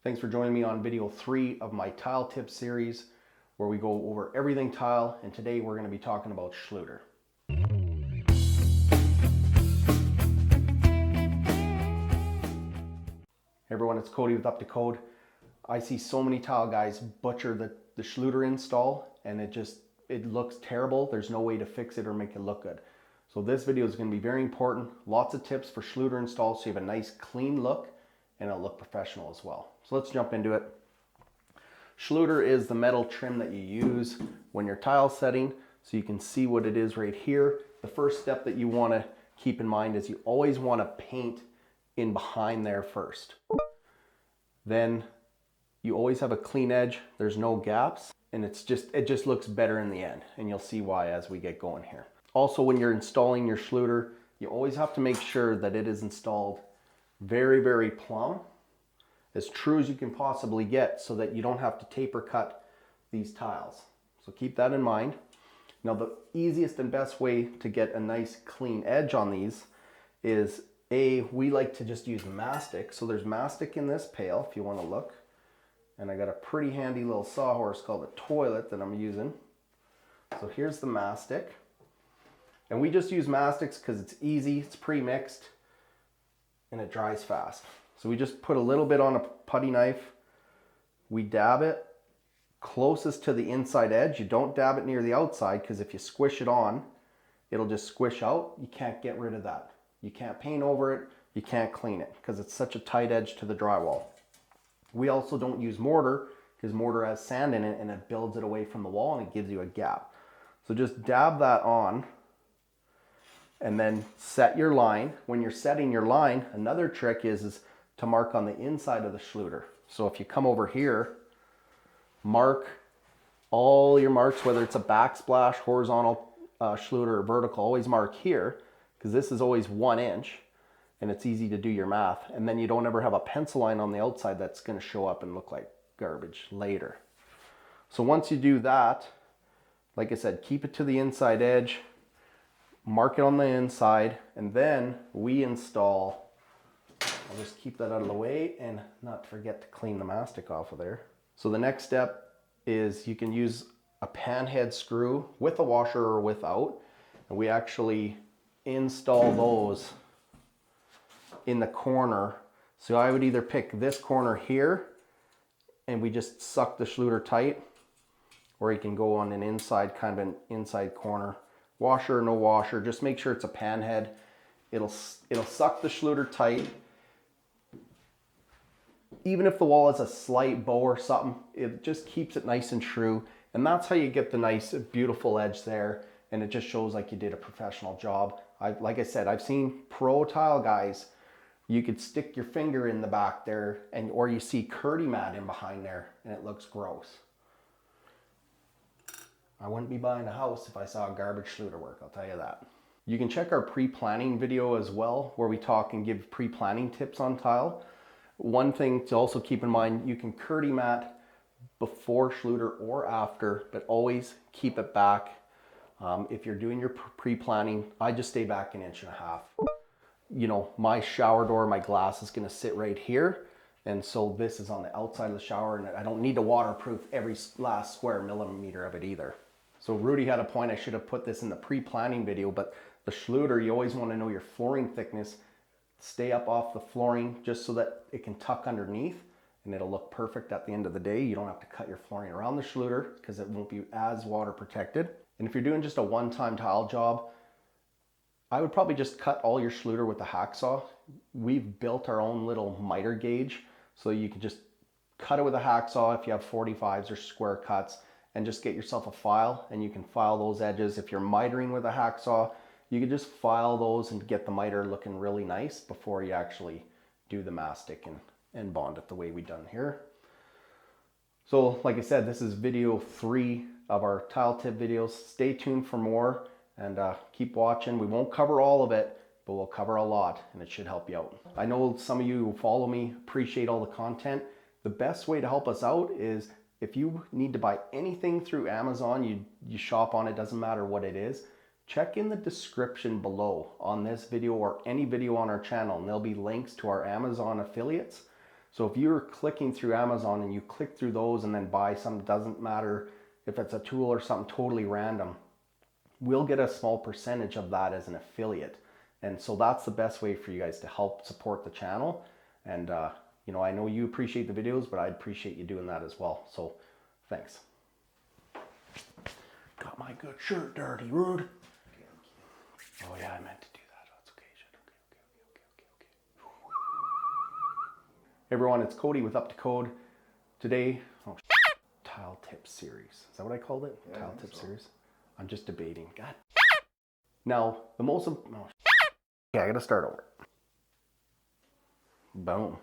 Thanks for joining me on video 3 of my tile tip series where we go over everything tile, and today we're going to be talking about Schluter. Hey everyone, it's Kody with Up to Code. I see so many tile guys butcher the Schluter install, and it looks terrible. There's no way to fix it or make it look good. So this video is going to be very important. Lots of tips for Schluter install so you have a nice clean look and it'll look professional as well. So let's jump into it. Schluter is the metal trim that you use when you're tile setting, so you can see what it is right here. The first step that you want to keep in mind is you always want to paint in behind there first. Then you always have a clean edge, there's no gaps, and it just looks better in the end, and you'll see why as we get going here. Also, when you're installing your Schluter, you always have to make sure that it is installed very, very plumb, as true as you can possibly get, so that you don't have to taper cut these tiles. So keep that in mind. Now, the easiest and best way to get a nice clean edge on these is we like to just use mastic. So there's mastic in this pail if you want to look. And I got a pretty handy little sawhorse called a toilet that I'm using. So here's the mastic. And we just use mastics because it's easy, it's pre-mixed, and it dries fast. So we just put a little bit on a putty knife. We dab it closest to the inside edge. You don't dab it near the outside, because if you squish it on, it'll just squish out. You can't get rid of that. You can't paint over it. You can't clean it because it's such a tight edge to the drywall. We also don't use mortar because mortar has sand in it and it builds it away from the wall and it gives you a gap. So just dab that on. And then set your line. When you're setting your line, another trick is to mark on the inside of the Schluter. So if you come over here, mark all your marks, whether it's a backsplash, horizontal Schluter, or vertical, always mark here, because this is always 1 inch and it's easy to do your math. And then you don't ever have a pencil line on the outside that's going to show up and look like garbage later. So once you do that, like I said, keep it to the inside edge. Mark it on the inside, and then we install, I'll just keep that out of the way and not forget to clean the mastic off of there. So the next step is you can use a pan head screw with a washer or without, and we actually install those in the corner. So I would either pick this corner here and we just suck the Schluter tight, or you can go on an inside, kind of an inside corner. Washer or no washer, just make sure it's a pan head. It'll suck the Schluter tight. Even if the wall has a slight bow or something, it just keeps it nice and true. And that's how you get the nice, beautiful edge there. And it just shows like you did a professional job. Like I said, I've seen pro tile guys, you could stick your finger in the back there, or you see Kody mat in behind there, and it looks gross. I wouldn't be buying a house if I saw a garbage Schluter work, I'll tell you that. You can check our pre-planning video as well, where we talk and give pre-planning tips on tile. One thing to also keep in mind, you can Kody mat before Schluter or after, but always keep it back. If you're doing your pre-planning, I just stay back 1.5 inches. You know, my shower door, my glass is gonna sit right here. And so this is on the outside of the shower, and I don't need to waterproof every last square millimeter of it either. So Rudy had a point, I should have put this in the pre-planning video, but the Schluter, you always want to know your flooring thickness. Stay up off the flooring just so that it can tuck underneath, and it'll look perfect at the end of the day. You don't have to cut your flooring around the Schluter because it won't be as water protected. And if you're doing just a one-time tile job, I would probably just cut all your Schluter with a hacksaw. We've built our own little miter gauge, so you can just cut it with a hacksaw if you have 45s or square cuts, and just get yourself a file, and you can file those edges. If you're mitering with a hacksaw, you can just file those and get the miter looking really nice before you actually do the mastic and bond it the way we've done here. So like I said, this is video 3 of our tile tip videos. Stay tuned for more, and keep watching. We won't cover all of it, but we'll cover a lot, and it should help you out. I know some of you who follow me appreciate all the content. The best way to help us out is if you need to buy anything through Amazon, you shop on it, doesn't matter what it is, check in the description below on this video or any video on our channel, and there'll be links to our Amazon affiliates. So if you're clicking through Amazon and you click through those and then buy some, doesn't matter if it's a tool or something totally random, we'll get a small percentage of that as an affiliate. And so that's the best way for you guys to help support the channel. And you know, I know you appreciate the videos, but I appreciate you doing that as well. So thanks. Got my good shirt dirty, rude. Oh yeah, I meant to do that. That's okay. Okay. Hey everyone, it's Kody with Up to Code. Today, tile tip series. Is that what I called it? Yeah, tile tip series. I'm just debating. God. Now, the most. Okay, I gotta start over. Boom.